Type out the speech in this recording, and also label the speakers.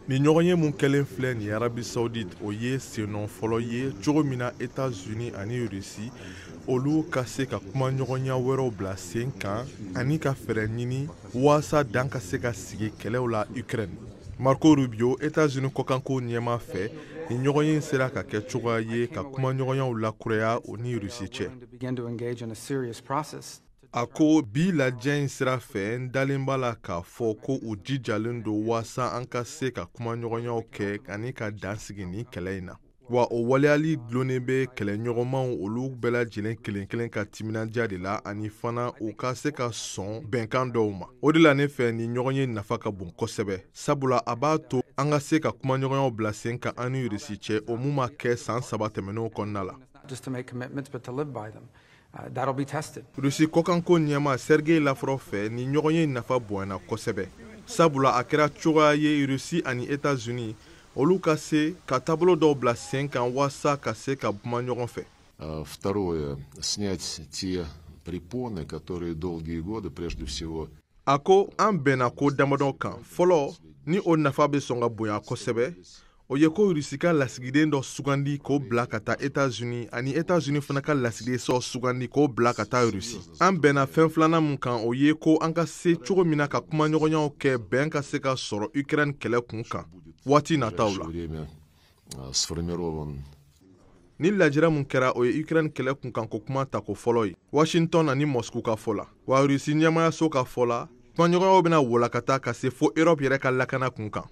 Speaker 1: Ni ɲɔgɔn ye mun kɛlen filɛ ni Arabi Saoudite o ye senɔ fɔlɔ ye cogo min na États-Unis ani Russie olu ka se ka kuma ɲɔgɔnya wɛrɛw bila sen kan ani ka fɛɛrɛ ɲini waasa dan ka se ka sigi kɛlɛw la Ukraine. Marco Rubio, États-Unis kɔkanko ɲɛma fɛ, ni ɲɔgɔn ye sera ka kɛ cogoya ye ka kuma ɲɔgɔnyaw lakuraya o ni Russie cɛ. A ko bi lajɛ in sira fɛ n dalen b'a la k'a fɔ ko u jijalen don waasa an ka se ka kuma ɲɔgɔnyaw kɛ ani ka dan sigi ni kɛlɛ in na. Wa o waleyali dulonnen bɛ kɛlɛɲɔgɔnmaw olu bɛɛ lajɛlen kelen kelen ka timinadiya de la ani fana u ka se ka sɔn bɛnkan dɔw ma. O de la ne fɛ ni ɲɔgɔn ye nafa ka bon kosɛbɛ. Sabula a b'a to an ka se ka kuma ɲɔgɔnyaw bila sen kan an ni Russie cɛ o mun ma kɛ san 3 tɛmɛnenw kɔnɔna la.
Speaker 2: That'll be tested.
Speaker 1: Russie kɔkanko ɲɛma Sergei Lavrov fɛ ni ɲɔgɔn ye nafa bonyana kosɛbɛ. Sabula a kɛra cogoya ye Russie ani États-Unis olu ka se ka taabolo dɔw bila sen kan waasa ka se ka kuma ɲɔgɔn fɛ.
Speaker 3: Второе, снять те препоны, которые долгие годы, прежде всего.
Speaker 1: A ko an bɛnna ko damadɔ kan. Fɔlɔ ni o nafa bɛ sɔn ka bonya kosɛbɛ o ye ko Russie ka lasigiden dɔ sugandi k'o bila ka taa États-Unis ani États-Unis fana ka lasigiden dɔ sugandi k'o bila ka taa Russie. An bɛnna fɛn filanan mun kan o ye ko an ka se cogo min na ka kuma ɲɔgɔnyaw kɛ bɛn ka se ka sɔrɔ Ukraine kɛlɛ kun kan waati nataw la. Ni lajɛrɛ mun kɛra o ye Ukraine kɛlɛ kun kan ko kuma ta ko fɔlɔ ye Washington ani Moscou ka fɔ la. Wa Russie ɲɛmayaso ka fɔ la kuma ɲɔgɔnyaw bɛna walakata ka se fo Europe yɛrɛ ka lakana kun kan.